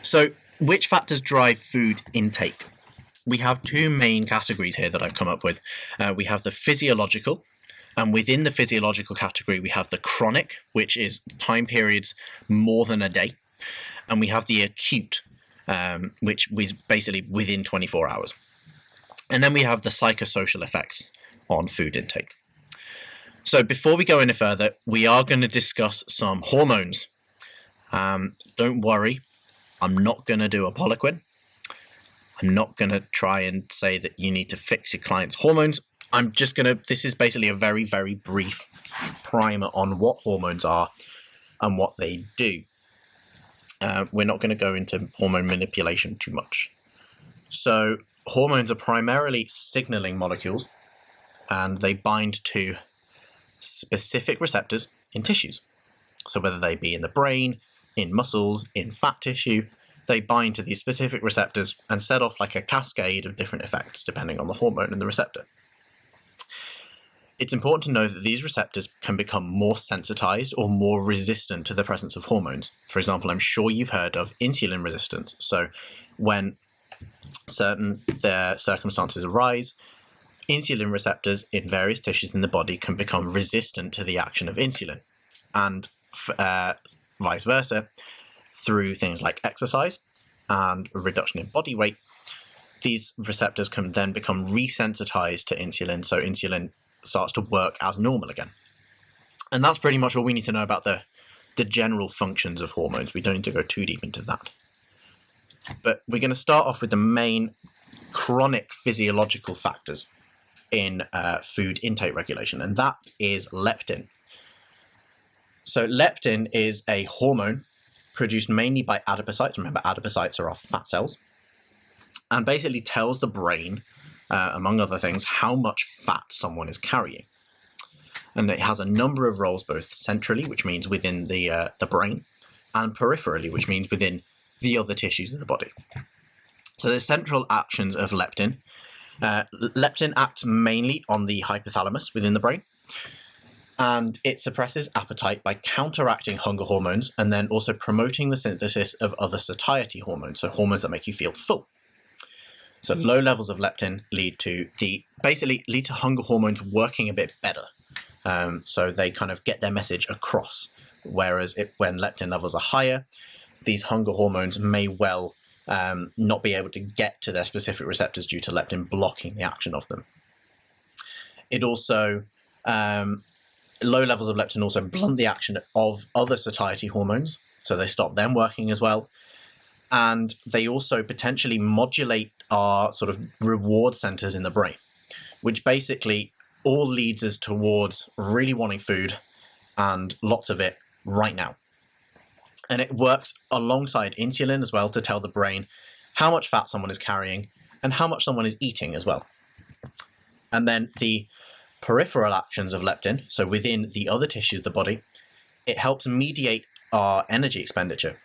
So, which factors drive food intake? We have two main categories here that I've come up with. We have the physiological, and within the physiological category, we have the chronic, which is time periods more than a day, and we have the acute, which is basically within 24 hours. And then we have the psychosocial effects on food intake. So before we go any further, we are going to discuss some hormones. Don't worry, I'm not going to do a Poliquin. I'm not going to try and say that you need to fix your client's hormones. This is basically a very, very brief primer on what hormones are and what they do. We're not going to go into hormone manipulation too much. So hormones are primarily signaling molecules, and they bind to specific receptors in tissues. So whether they be in the brain, in muscles, in fat tissue, they bind to these specific receptors and set off like a cascade of different effects depending on the hormone and the receptor. It's important to know that these receptors can become more sensitized or more resistant to the presence of hormones. For example, I'm sure you've heard of insulin resistance. So when certain circumstances arise, insulin receptors in various tissues in the body can become resistant to the action of insulin, and vice versa. Through things like exercise and a reduction in body weight, these receptors can then become resensitized to insulin, so insulin starts to work as normal again. And that's pretty much all we need to know about the general functions of hormones. We don't need to go too deep into that. But we're going to start off with the main chronic physiological factors in food intake regulation, and that is leptin. So leptin is a hormone produced mainly by adipocytes. Remember, adipocytes are our fat cells, and basically tells the brain, among other things, how much fat someone is carrying. And it has a number of roles, both centrally, which means within the brain, and peripherally, which means within the other tissues of the body. So the central actions of leptin. Leptin acts mainly on the hypothalamus within the brain, and it suppresses appetite by counteracting hunger hormones and then also promoting the synthesis of other satiety hormones, so hormones that make you feel full. So low levels of leptin lead to hunger hormones working a bit better. So they kind of get their message across, whereas when leptin levels are higher, these hunger hormones may well not be able to get to their specific receptors due to leptin blocking the action of them. It also low levels of leptin also blunt the action of other satiety hormones, so they stop them working as well. And they also potentially modulate our sort of reward centers in the brain, which basically all leads us towards really wanting food and lots of it right now. And it works alongside insulin as well to tell the brain how much fat someone is carrying and how much someone is eating as well. And then the peripheral actions of leptin, so within the other tissues of the body, it helps mediate our energy expenditure.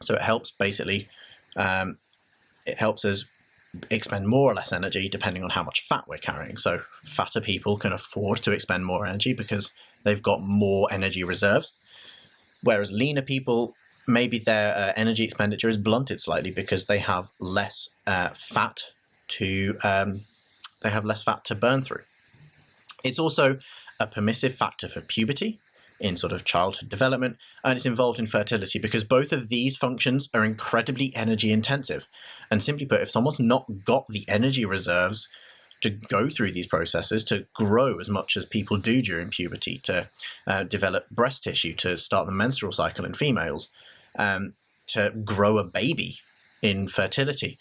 So it helps us expend more or less energy depending on how much fat we're carrying. So fatter people can afford to expend more energy because they've got more energy reserves, whereas leaner people, maybe their energy expenditure is blunted slightly because they have less fat to burn through. It's also a permissive factor for puberty in sort of childhood development, and it's involved in fertility because both of these functions are incredibly energy intensive. And simply put, if someone's not got the energy reserves to go through these processes, to grow as much as people do during puberty, to develop breast tissue, to start the menstrual cycle in females, to grow a baby in fertility,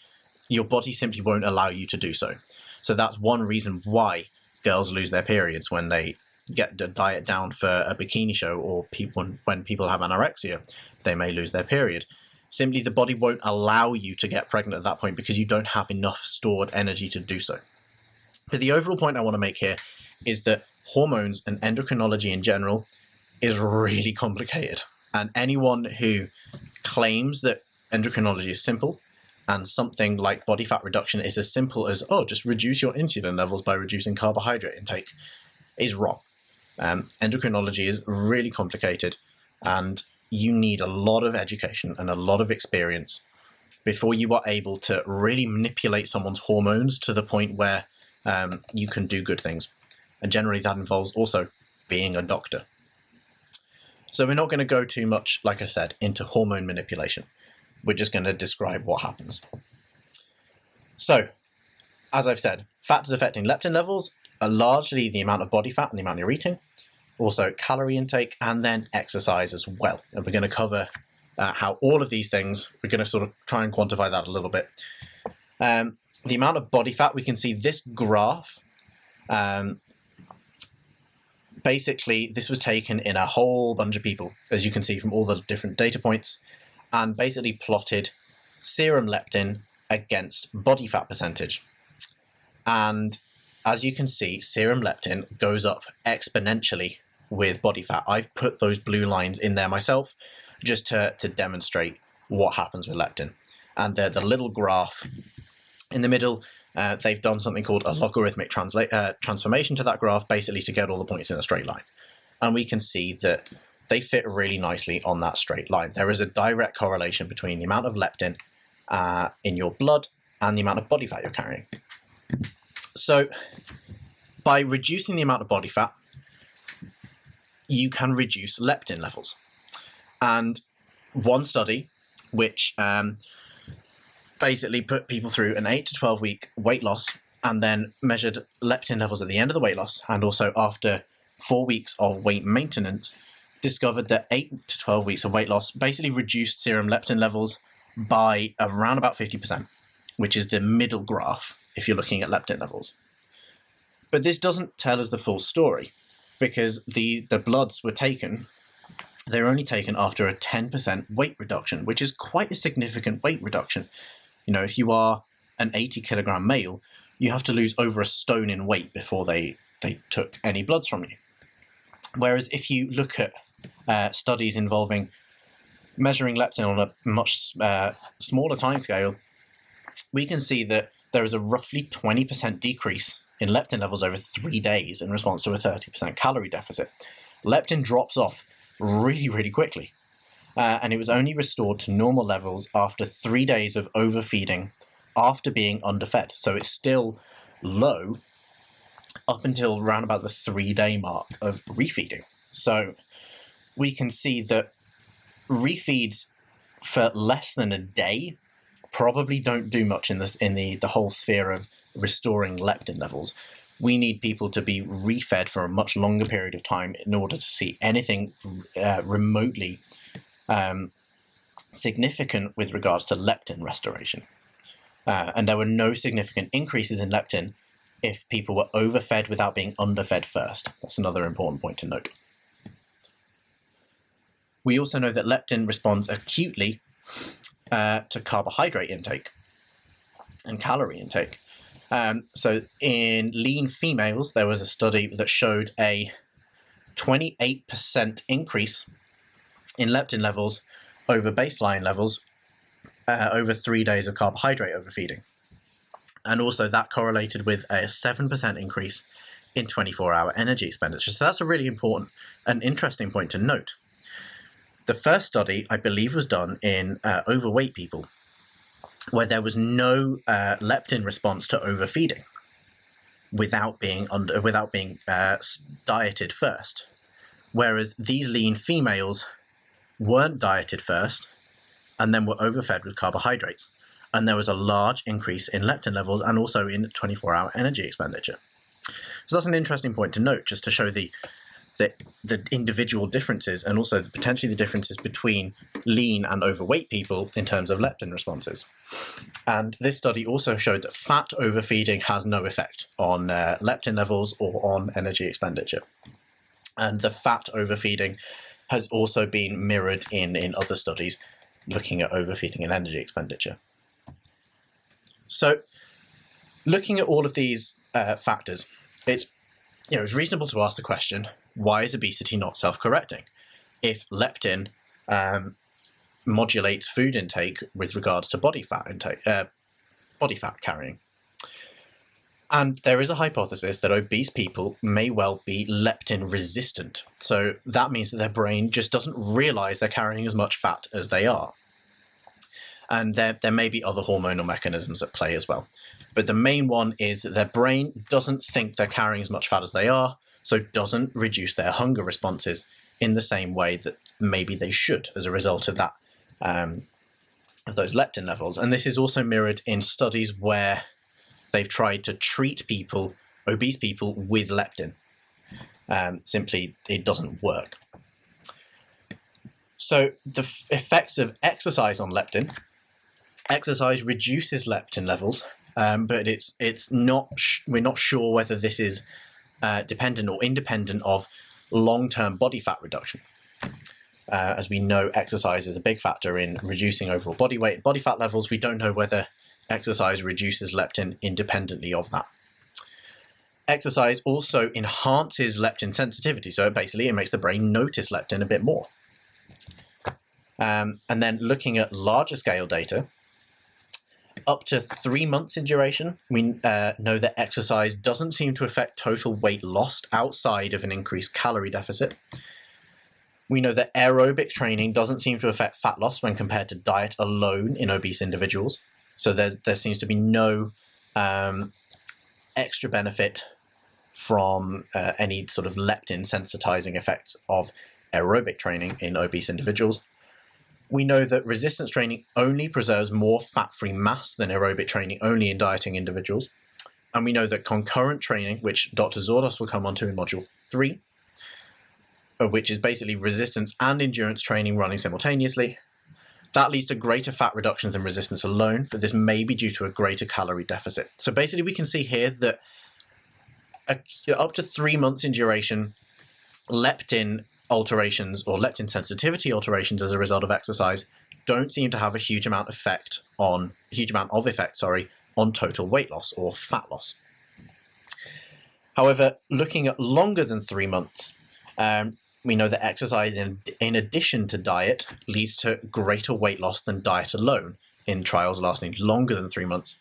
your body simply won't allow you to do so. So that's one reason why girls lose their periods when they get the diet down for a bikini show, or when people have anorexia, they may lose their period. Simply, the body won't allow you to get pregnant at that point because you don't have enough stored energy to do so. But the overall point I want to make here is that hormones and endocrinology in general is really complicated. And anyone who claims that endocrinology is simple and something like body fat reduction is as simple as, just reduce your insulin levels by reducing carbohydrate intake, is wrong. Endocrinology is really complicated, and you need a lot of education and a lot of experience before you are able to really manipulate someone's hormones to the point where you can do good things. And generally that involves also being a doctor. So we're not going to go too much, like I said, into hormone manipulation. We're just going to describe what happens. So, as I've said, factors affecting leptin levels are largely the amount of body fat and the amount you're eating, also calorie intake, and then exercise as well. And we're going to cover how all of these things, we're going to sort of try and quantify that a little bit. The amount of body fat, we can see this graph. Basically, this was taken in a whole bunch of people, as you can see from all the different data points, and basically plotted serum leptin against body fat percentage. And as you can see, serum leptin goes up exponentially with body fat. I've put those blue lines in there myself just to demonstrate what happens with leptin. And the little graph in the middle, they've done something called a logarithmic transformation to that graph, basically to get all the points in a straight line. And we can see that they fit really nicely on that straight line. There is a direct correlation between the amount of leptin in your blood and the amount of body fat you're carrying. So by reducing the amount of body fat, you can reduce leptin levels. And one study, which basically put people through an 8 to 12 week weight loss and then measured leptin levels at the end of the weight loss and also after 4 weeks of weight maintenance, discovered that 8 to 12 weeks of weight loss basically reduced serum leptin levels by around about 50%, which is the middle graph if you're looking at leptin levels. But this doesn't tell us the full story, because the bloods were taken, they were only taken after a 10% weight reduction, which is quite a significant weight reduction. You know, if you are an 80 kilogram male, you have to lose over a stone in weight before they took any bloods from you. Whereas if you look at studies involving measuring leptin on a much smaller timescale, we can see that there is a roughly 20% decrease in leptin levels over 3 days in response to a 30% calorie deficit. Leptin drops off really, really quickly. And it was only restored to normal levels after 3 days of overfeeding after being underfed. So it's still low up until around about the 3-day mark of refeeding. So we can see that refeeds for less than a day probably don't do much in the whole sphere of restoring leptin levels. We need people to be refed for a much longer period of time in order to see anything remotely significant with regards to leptin restoration. And there were no significant increases in leptin if people were overfed without being underfed first. That's another important point to note. We also know that leptin responds acutely to carbohydrate intake and calorie intake. So in lean females, there was a study that showed a 28% increase in leptin levels over baseline levels over 3 days of carbohydrate overfeeding. And also that correlated with a 7% increase in 24-hour energy expenditure. So that's a really important and interesting point to note. The first study, I believe, was done in overweight people, where there was no leptin response to overfeeding without being dieted first. Whereas these lean females weren't dieted first and then were overfed with carbohydrates. And there was a large increase in leptin levels and also in 24-hour energy expenditure. So that's an interesting point to note, just to show the individual differences and also potentially the differences between lean and overweight people in terms of leptin responses. And this study also showed that fat overfeeding has no effect on leptin levels or on energy expenditure. And the fat overfeeding has also been mirrored in other studies looking at overfeeding and energy expenditure. So looking at all of these factors, it's reasonable to ask the question, why is obesity not self-correcting? If leptin modulates food intake with regards to body fat intake, body fat carrying. And there is a hypothesis that obese people may well be leptin resistant. So that means that their brain just doesn't realize they're carrying as much fat as they are. And there may be other hormonal mechanisms at play as well. But the main one is that their brain doesn't think they're carrying as much fat as they are, so doesn't reduce their hunger responses in the same way that maybe they should as a result of that, of those leptin levels. And this is also mirrored in studies where they've tried to treat people, obese people, with leptin. Simply, it doesn't work. So the effects of exercise on leptin. Exercise reduces leptin levels, but it's not. We're not sure whether this is dependent or independent of long-term body fat reduction. As we know, exercise is a big factor in reducing overall body weight and body fat levels. We don't know whether exercise reduces leptin independently of that. Exercise also enhances leptin sensitivity, so basically it makes the brain notice leptin a bit more. And then looking at larger scale data, up to 3 months in duration, we know that exercise doesn't seem to affect total weight lost outside of an increased calorie deficit. We know that aerobic training doesn't seem to affect fat loss when compared to diet alone in obese individuals. So there seems to be no extra benefit from any sort of leptin sensitizing effects of aerobic training in obese individuals. We know that resistance training only preserves more fat-free mass than aerobic training only in dieting individuals. And we know that concurrent training, which Dr. Zordos will come on to in Module 3, which is basically resistance and endurance training running simultaneously, that leads to greater fat reductions than resistance alone, but this may be due to a greater calorie deficit. So basically we can see here that up to 3 months in duration, leptin alterations or leptin sensitivity alterations as a result of exercise don't seem to have a huge amount of effect on total weight loss or fat loss. However, looking at longer than 3 months, we know that exercise in addition to diet leads to greater weight loss than diet alone in trials lasting longer than 3 months.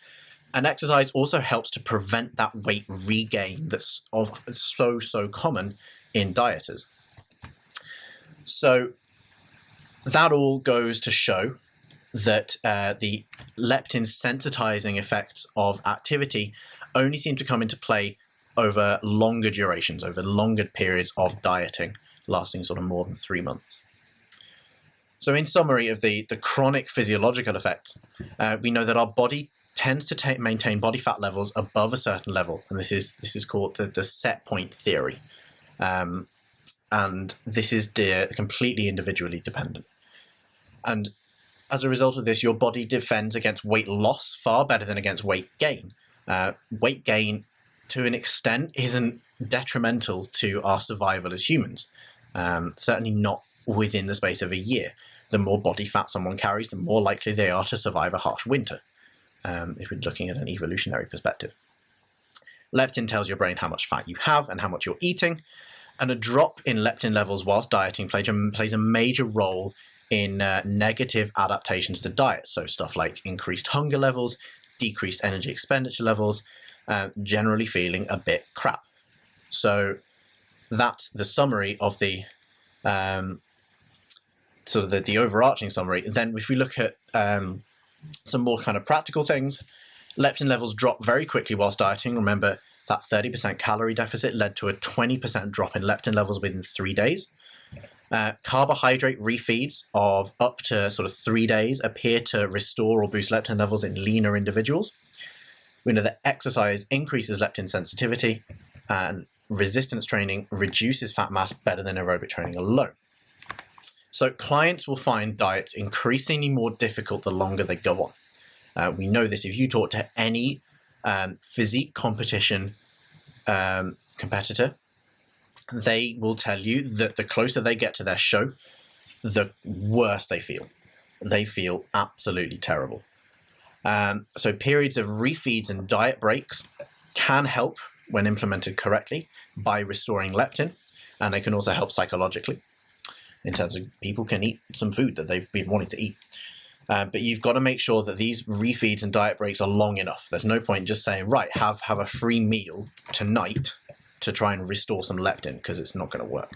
And exercise also helps to prevent that weight regain that's so common in dieters. So that all goes to show that the leptin sensitizing effects of activity only seem to come into play over longer durations, over longer periods of dieting, lasting sort of more than 3 months. So in summary of the chronic physiological effects, we know that our body tends to maintain body fat levels above a certain level, and this is called the set point theory. And this is completely individually dependent. And as a result of this, your body defends against weight loss far better than against weight gain. Weight gain, to an extent, isn't detrimental to our survival as humans. Certainly not within the space of a year. The more body fat someone carries, the more likely they are to survive a harsh winter, if we're looking at an evolutionary perspective. Leptin tells your brain how much fat you have and how much you're eating, and a drop in leptin levels whilst dieting plays a major role in negative adaptations to diet. So stuff like increased hunger levels, decreased energy expenditure levels, generally feeling a bit crap. So that's the summary of the the overarching summary. Then if we look at some more kind of practical things, leptin levels drop very quickly whilst dieting. Remember, that 30% calorie deficit led to a 20% drop in leptin levels within 3 days. Carbohydrate refeeds of up to sort of 3 days appear to restore or boost leptin levels in leaner individuals. We know that exercise increases leptin sensitivity, and resistance training reduces fat mass better than aerobic training alone. So clients will find diets increasingly more difficult the longer they go on. We know this if you talk to any physique competition competitor, they will tell you that the closer they get to their show, the worse they feel. They feel absolutely terrible. So periods of refeeds and diet breaks can help when implemented correctly by restoring leptin, and they can also help psychologically in terms of people can eat some food that they've been wanting to eat. But you've got to make sure that these refeeds and diet breaks are long enough. There's no point just saying, right, have a free meal tonight to try and restore some leptin, because it's not going to work.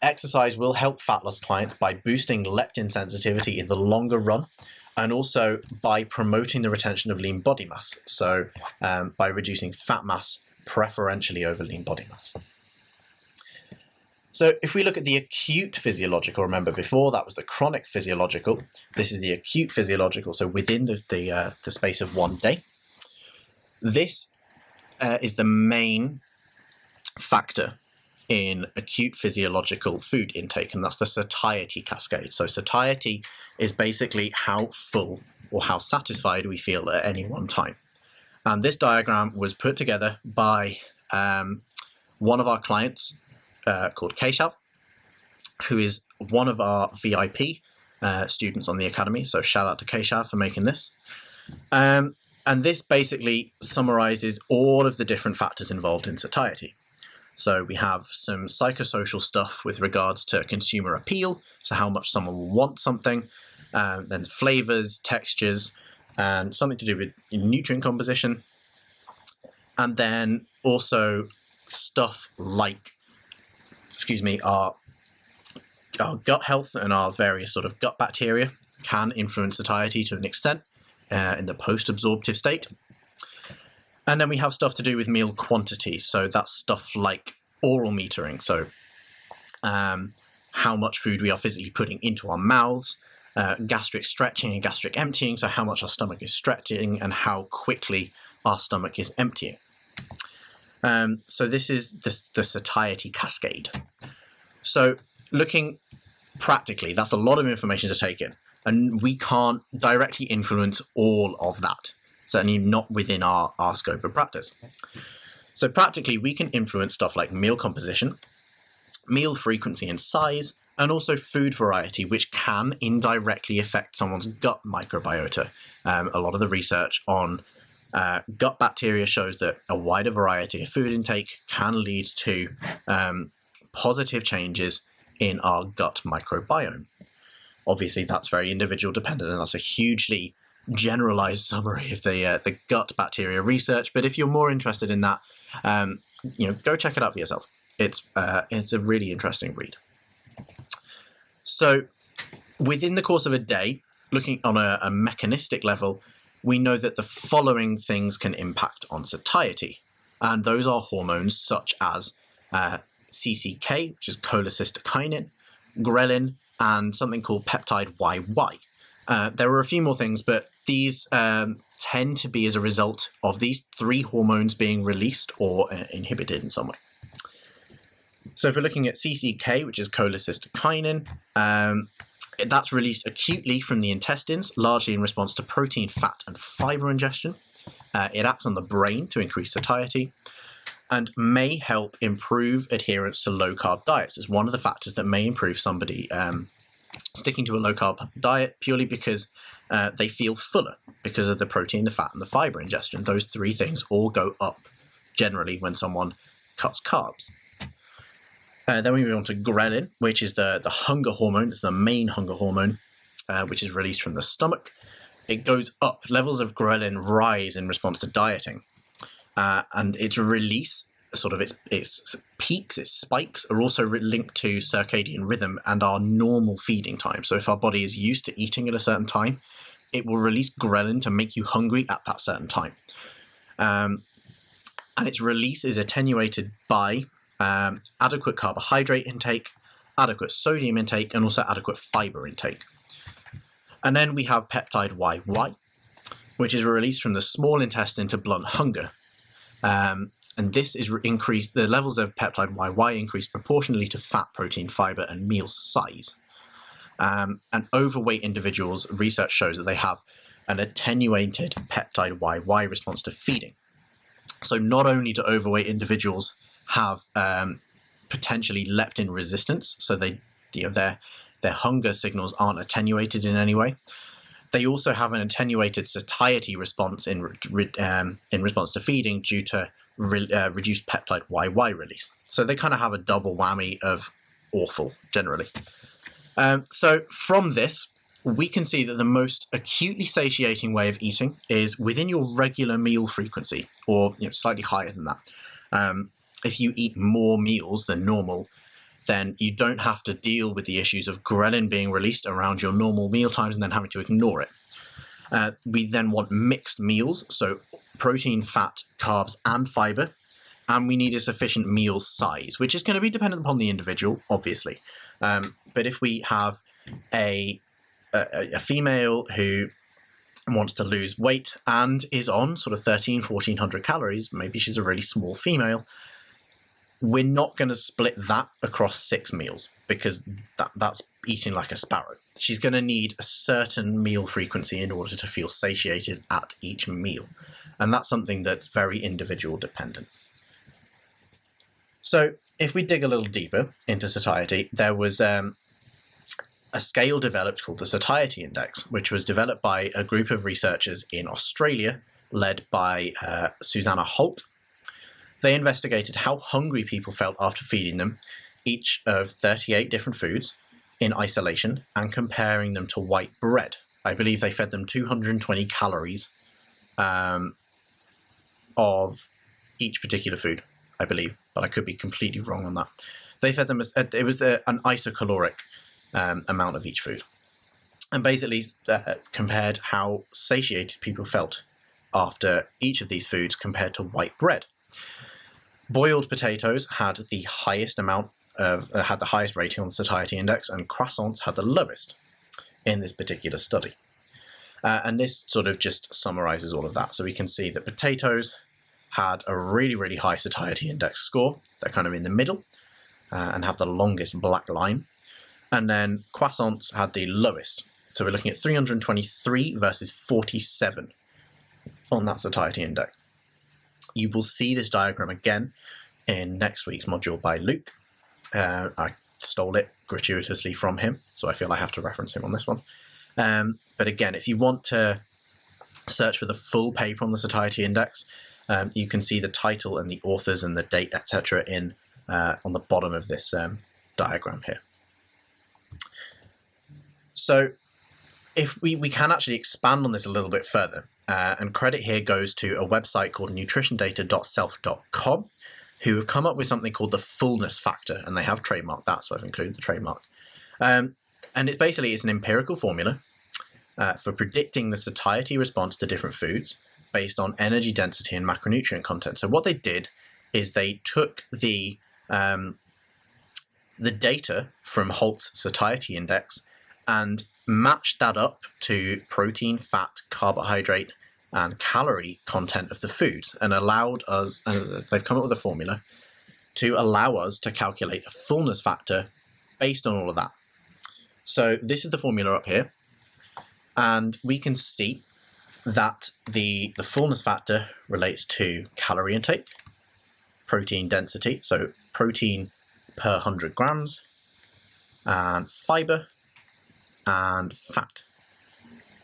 Exercise will help fat loss clients by boosting leptin sensitivity in the longer run, and also by promoting the retention of lean body mass, so by reducing fat mass preferentially over lean body mass. So if we look at the acute physiological, remember before that was the chronic physiological, this is the acute physiological, so within the space of 1 day. This is the main factor in acute physiological food intake, and that's the satiety cascade. So satiety is basically how full or how satisfied we feel at any one time. And this diagram was put together by one of our clients called Keshav, who is one of our VIP students on the Academy. So shout out to Keshav for making this. And this basically summarizes all of the different factors involved in satiety. So we have some psychosocial stuff with regards to consumer appeal, so how much someone will want something, then flavors, textures, and something to do with nutrient composition. And then also stuff like, our gut health and our various sort of gut bacteria can influence satiety to an extent in the post-absorptive state. And then we have stuff to do with meal quantity. So that's stuff like oral metering. So how much food we are physically putting into our mouths, gastric stretching and gastric emptying. So how much our stomach is stretching and how quickly our stomach is emptying. So this is the satiety cascade. So looking practically, that's a lot of information to take in. And we can't directly influence all of that. Certainly not within our scope of practice. So practically, we can influence stuff like meal composition, meal frequency and size, and also food variety, which can indirectly affect someone's gut microbiota. A lot of the research on gut bacteria shows that a wider variety of food intake can lead to positive changes in our gut microbiome. Obviously, that's very individual dependent, and that's a hugely generalized summary of the gut bacteria research. But if you're more interested in that, go check it out for yourself. It's a really interesting read. So within the course of a day, looking on a mechanistic level, we know that the following things can impact on satiety. And those are hormones such as CCK, which is cholecystokinin, ghrelin, and something called peptide YY. There are a few more things, but these tend to be as a result of these three hormones being released or inhibited in some way. So if we're looking at CCK, which is cholecystokinin, that's released acutely from the intestines, largely in response to protein, fat, and fiber ingestion. It acts on the brain to increase satiety and may help improve adherence to low-carb diets. It's one of the factors that may improve somebody sticking to a low-carb diet purely because they feel fuller because of the protein, the fat, and the fiber ingestion. Those three things all go up generally when someone cuts carbs. Then we move on to ghrelin, which is the hunger hormone. It's the main hunger hormone, which is released from the stomach. It goes up. Levels of ghrelin rise in response to dieting. And its release, sort of its peaks, its spikes, are also linked to circadian rhythm and our normal feeding time. So if our body is used to eating at a certain time, it will release ghrelin to make you hungry at that certain time. And its release is attenuated by adequate carbohydrate intake, adequate sodium intake, and also adequate fiber intake. And then we have peptide YY, which is released from the small intestine to blunt hunger. And this is increased, the levels of peptide YY increase proportionally to fat, protein, fiber, and meal size. And overweight individuals, research shows that they have an attenuated peptide YY response to feeding. So not only do overweight individuals have potentially leptin resistance, so their hunger signals aren't attenuated in any way. They also have an attenuated satiety response in response to feeding due to reduced peptide YY release. So they kind of have a double whammy of awful generally. So from this, we can see that the most acutely satiating way of eating is within your regular meal frequency, or slightly higher than that. If you eat more meals than normal, then you don't have to deal with the issues of ghrelin being released around your normal meal times and then having to ignore it. We then want mixed meals, so protein, fat, carbs, and fiber. And we need a sufficient meal size, which is going to be dependent upon the individual, obviously. But if we have a female who wants to lose weight and is on sort of 1,400 calories, maybe she's a really small female, we're not going to split that across 6 meals because that's eating like a sparrow. She's going to need a certain meal frequency in order to feel satiated at each meal. And that's something that's very individual dependent. So if we dig a little deeper into satiety, there was a scale developed called the Satiety Index, which was developed by a group of researchers in Australia, led by Susanna Holt. They investigated how hungry people felt after feeding them each of 38 different foods in isolation and comparing them to white bread. I believe they fed them 220 calories of each particular food, I believe, but I could be completely wrong on that. They fed them, it was an isocaloric amount of each food, and basically compared how satiated people felt after each of these foods compared to white bread. Boiled potatoes had the highest had the highest rating on the Satiety Index, and croissants had the lowest in this particular study. And this sort of just summarizes all of that. So we can see that potatoes had a really, really high Satiety Index score. They're kind of in the middle and have the longest black line. And then croissants had the lowest. So we're looking at 323 versus 47 on that Satiety Index. You will see this diagram again in next week's module by Luke. I stole it gratuitously from him, so I feel I have to reference him on this one. But again, if you want to search for the full paper on the Satiety Index, you can see the title and the authors and the date, etc., in on the bottom of this diagram here. So if we can actually expand on this a little bit further, and credit here goes to a website called nutritiondata.self.com, who have come up with something called the fullness factor, and they have trademarked that, so I've included the trademark. And it basically is an empirical formula for predicting the satiety response to different foods based on energy density and macronutrient content. So what they did is they took the data from Holt's Satiety Index and matched that up to protein, fat, carbohydrate, and calorie content of the foods, and allowed us, and they've come up with a formula to allow us to calculate a fullness factor based on all of that. So this is the formula up here, and we can see that the fullness factor relates to calorie intake, protein density, so protein per 100 grams, and fiber, and fat.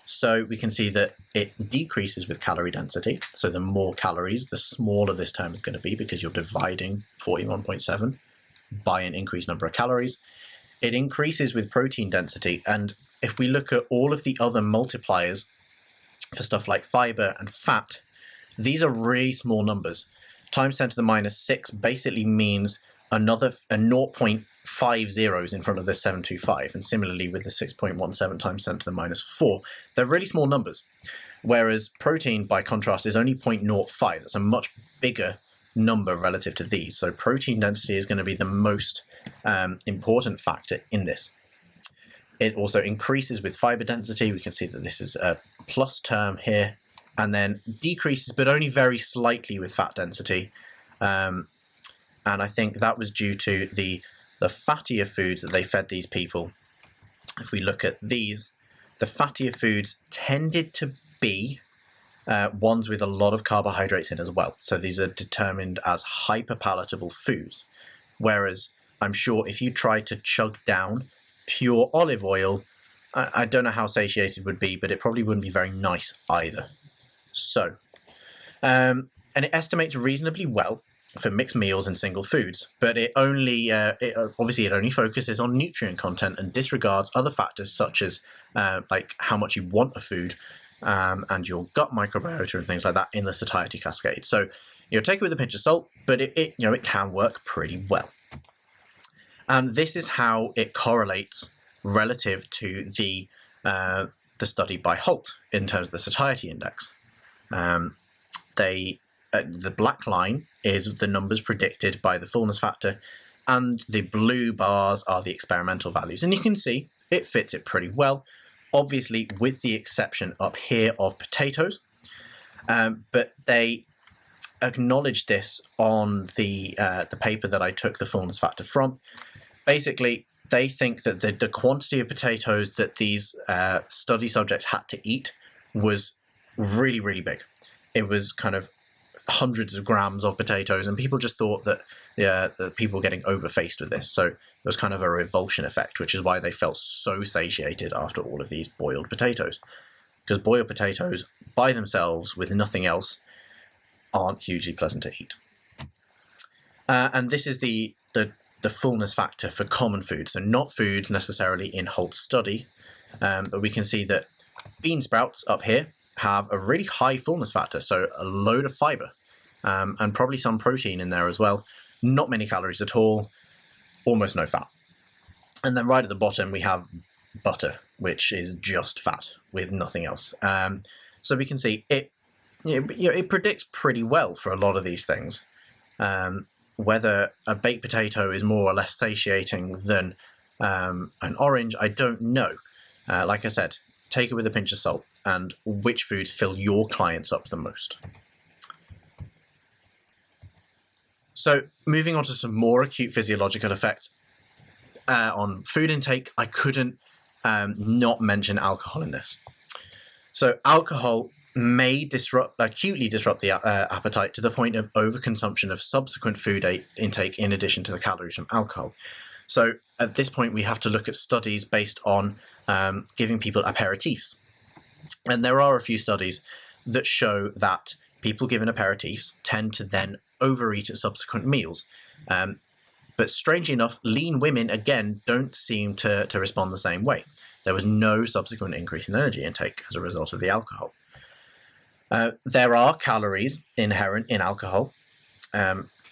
So we can see that it decreases with calorie density. So the more calories, the smaller this term is going to be because you're dividing 41.7 by an increased number of calories. It increases with protein density. And if we look at all of the other multipliers for stuff like fiber and fat, these are really small numbers. Times 10 to the minus 6 basically means a 0.5 zeros in front of the 725, and similarly with the 6.17 times 10 to the minus 4. They're really small numbers, whereas protein, by contrast, is only 0.05. That's a much bigger number relative to these. So protein density is going to be the most important factor in this. It also increases with fiber density. We can see that this is a plus term here, and then decreases, but only very slightly, with fat density. And I think that was due to the fattier foods that they fed these people. If we look at these, the fattier foods tended to be ones with a lot of carbohydrates in as well. So these are determined as hyperpalatable foods. Whereas I'm sure if you tried to chug down pure olive oil, I don't know how satiated it would be, but it probably wouldn't be very nice either. So, and it estimates reasonably well for mixed meals and single foods, but it only focuses on nutrient content and disregards other factors such as like how much you want a food and your gut microbiota and things like that in the satiety cascade. So take it with a pinch of salt, but it can work pretty well. And this is how it correlates relative to the the study by Holt in terms of the satiety index. The black line is the numbers predicted by the fullness factor, and the blue bars are the experimental values. And you can see it fits it pretty well, obviously with the exception up here of potatoes. But they acknowledged this on the paper that I took the fullness factor from. Basically, they think that the quantity of potatoes that these study subjects had to eat was really, really big. It was kind of hundreds of grams of potatoes, and people just thought that the people were getting overfaced with this. So there was kind of a revulsion effect, which is why they felt so satiated after all of these boiled potatoes. Because boiled potatoes by themselves with nothing else aren't hugely pleasant to eat. And this is the fullness factor for common food, so not food necessarily in Holt's study, but we can see that bean sprouts up here have a really high fullness factor, so a load of fiber, and probably some protein in there as well. Not many calories at all, almost no fat. And then right at the bottom we have butter, which is just fat with nothing else. So we can see it predicts pretty well for a lot of these things. Whether a baked potato is more or less satiating than an orange, I don't know. Like I said, take it with a pinch of salt, and which foods fill your clients up the most. So moving on to some more acute physiological effects on food intake, I couldn't not mention alcohol in this. So alcohol may acutely disrupt the appetite to the point of overconsumption of subsequent food intake in addition to the calories from alcohol. So at this point, we have to look at studies based on giving people aperitifs. And there are a few studies that show that people given aperitifs tend to then overeat at subsequent meals. But strangely enough, lean women, again, don't seem to respond the same way. There was no subsequent increase in energy intake as a result of the alcohol. There are calories inherent in alcohol.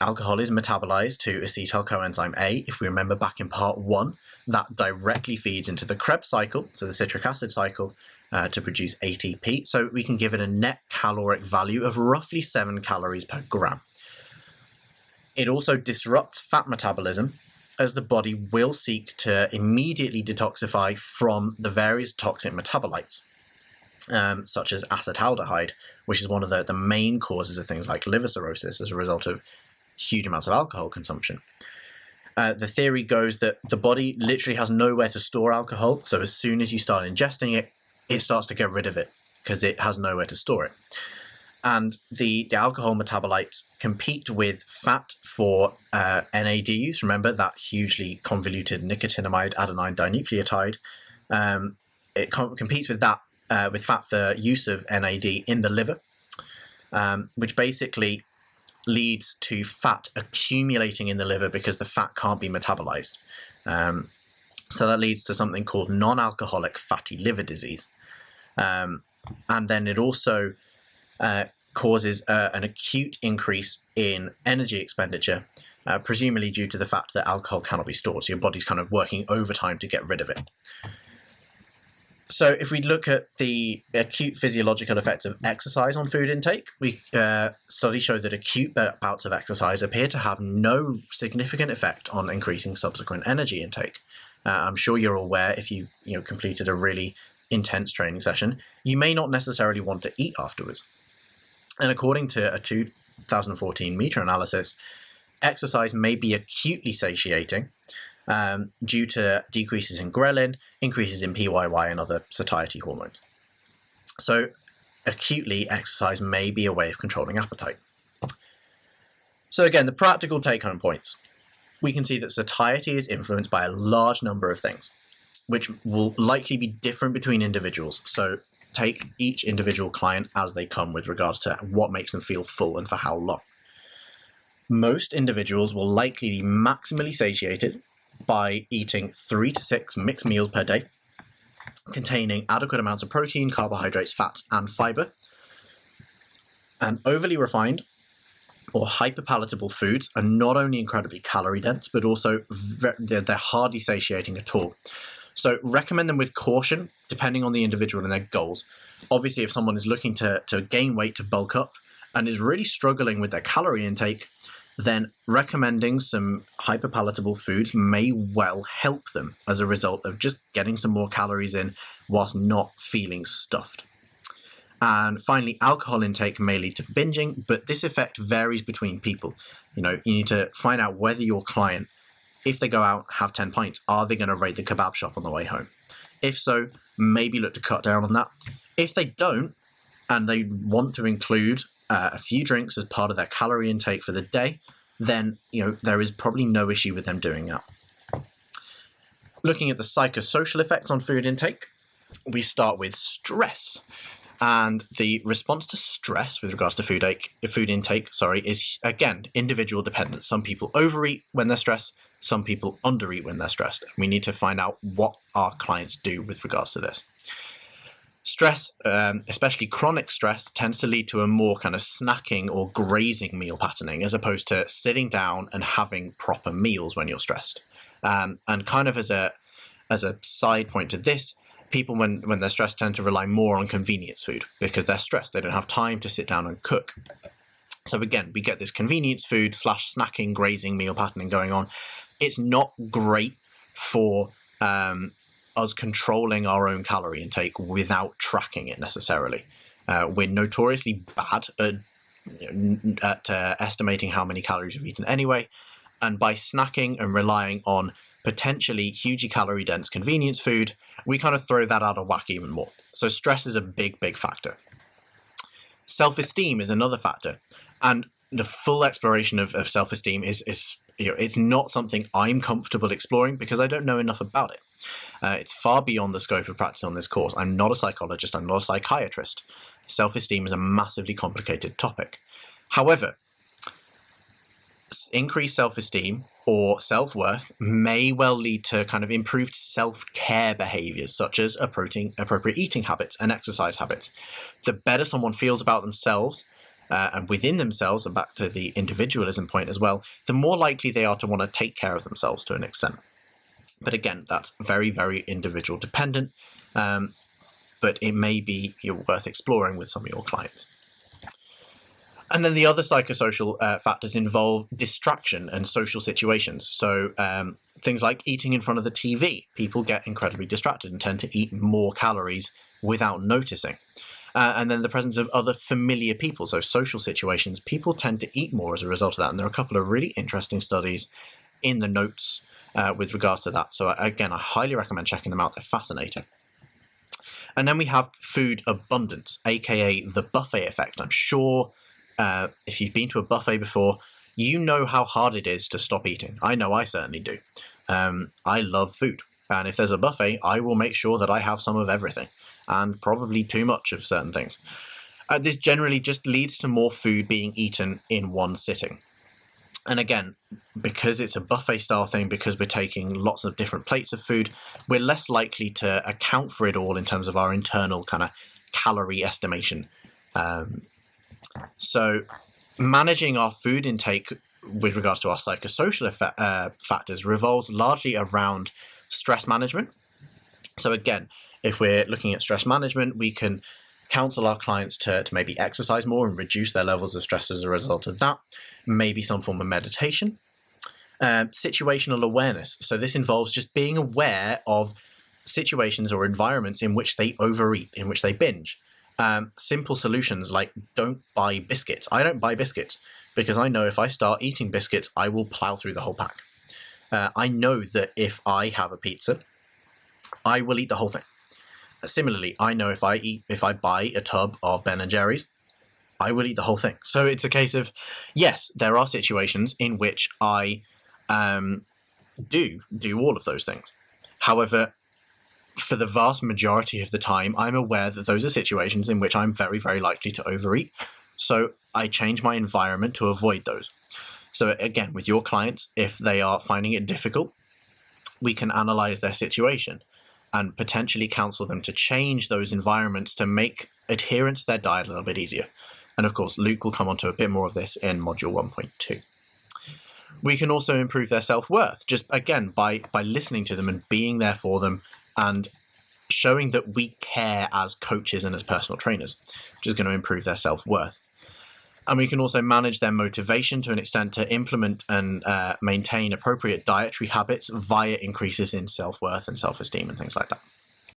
Alcohol is metabolized to acetyl coenzyme A. If we remember back in part 1, that directly feeds into the Krebs cycle, so the citric acid cycle, to produce ATP. So we can give it a net caloric value of roughly 7 calories per gram. It also disrupts fat metabolism, as the body will seek to immediately detoxify from the various toxic metabolites, such as acetaldehyde, which is one of the main causes of things like liver cirrhosis as a result of huge amounts of alcohol consumption. The theory goes that the body literally has nowhere to store alcohol, so as soon as you start ingesting it, it starts to get rid of it because it has nowhere to store it. And the alcohol metabolites compete with fat for NAD use. Remember that hugely convoluted nicotinamide adenine dinucleotide. It competes with that with fat for use of NAD in the liver, which basically leads to fat accumulating in the liver because the fat can't be metabolized. So that leads to something called non-alcoholic fatty liver disease. And then it also causes an acute increase in energy expenditure, presumably due to the fact that alcohol cannot be stored. So your body's kind of working overtime to get rid of it. So if we look at the acute physiological effects of exercise on food intake, studies show that acute bouts of exercise appear to have no significant effect on increasing subsequent energy intake. I'm sure you're aware, if you completed a really intense training session, you may not necessarily want to eat afterwards. And according to a 2014 meta-analysis, exercise may be acutely satiating due to decreases in ghrelin, increases in PYY and other satiety hormones. So acutely, exercise may be a way of controlling appetite. So again, the practical take-home points. We can see that satiety is influenced by a large number of things, which will likely be different between individuals. So take each individual client as they come with regards to what makes them feel full and for how long. Most individuals will likely be maximally satiated by eating 3 to 6 mixed meals per day, containing adequate amounts of protein, carbohydrates, fats, and fiber. And overly refined or hyperpalatable foods are not only incredibly calorie dense, but also they're hardly satiating at all. So recommend them with caution, depending on the individual and their goals. Obviously, if someone is looking to gain weight, to bulk up, and is really struggling with their calorie intake, then recommending some hyperpalatable foods may well help them as a result of just getting some more calories in whilst not feeling stuffed. And finally, alcohol intake may lead to binging, but this effect varies between people. You need to find out whether your client, if they go out, have 10 pints, are they going to raid the kebab shop on the way home? If so, maybe look to cut down on that. If they don't, and they want to include a few drinks as part of their calorie intake for the day, then there is probably no issue with them doing that. Looking at the psychosocial effects on food intake, we start with stress. And the response to stress with regards to food intake is, again, individual dependent. Some people overeat when they're stressed, some people undereat when they're stressed. We need to find out what our clients do with regards to this. Stress, especially chronic stress, tends to lead to a more kind of snacking or grazing meal patterning, as opposed to sitting down and having proper meals when you're stressed. And kind of as a side point to this, people when they're stressed tend to rely more on convenience food because they're stressed. They don't have time to sit down and cook. So again, we get this convenience food / snacking, grazing, meal patterning going on. It's not great for us controlling our own calorie intake without tracking it necessarily. We're notoriously bad at estimating how many calories we've eaten anyway. And by snacking and relying on potentially hugely calorie dense convenience food, we kind of throw that out of whack even more. So stress is a big, big factor. Self-esteem is another factor. And the full exploration of self-esteem is it's not something I'm comfortable exploring because I don't know enough about it. It's far beyond the scope of practice on this course. I'm not a psychologist. I'm not a psychiatrist. Self-esteem is a massively complicated topic. However, increased self-esteem or self-worth may well lead to kind of improved self-care behaviors, such as appropriate eating habits and exercise habits. The better someone feels about themselves and within themselves, and back to the individualism point as well, the more likely they are to want to take care of themselves to an extent. But again, that's very, very individual dependent, but it may be worth exploring with some of your clients. And then the other psychosocial factors involve distraction and social situations. So things like eating in front of the TV. People get incredibly distracted and tend to eat more calories without noticing. And then the presence of other familiar people. So social situations, people tend to eat more as a result of that. And there are a couple of really interesting studies in the notes with regards to that. So again, I highly recommend checking them out. They're fascinating. And then we have food abundance, aka the buffet effect. I'm sure if you've been to a buffet before, you know how hard it is to stop eating. I know I certainly do. I love food. And if there's a buffet, I will make sure that I have some of everything and probably too much of certain things. This generally just leads to more food being eaten in one sitting. And again, because it's a buffet style thing, because we're taking lots of different plates of food, we're less likely to account for it all in terms of our internal kind of calorie estimation. So managing our food intake with regards to our psychosocial factors revolves largely around stress management. So again, if we're looking at stress management, we can counsel our clients to maybe exercise more and reduce their levels of stress as a result of that. Maybe some form of meditation. Situational awareness. So this involves just being aware of situations or environments in which they overeat, in which they binge. Simple solutions like don't buy biscuits. I don't buy biscuits because I know if I start eating biscuits, I will plow through the whole pack. I know that if I have a pizza, I will eat the whole thing. Similarly, I know if I buy a tub of Ben & Jerry's, I will eat the whole thing. So it's a case of, yes, there are situations in which I do all of those things. However, for the vast majority of the time, I'm aware that those are situations in which I'm very, very likely to overeat. So I change my environment to avoid those. So again, with your clients, if they are finding it difficult, we can analyze their situation and potentially counsel them to change those environments to make adherence to their diet a little bit easier. And of course, Luke will come on to a bit more of this in Module 1.2. We can also improve their self-worth, just again, by listening to them and being there for them, and showing that we care as coaches and as personal trainers, which is going to improve their self-worth. And we can also manage their motivation to an extent to implement and maintain appropriate dietary habits via increases in self-worth and self-esteem and things like that.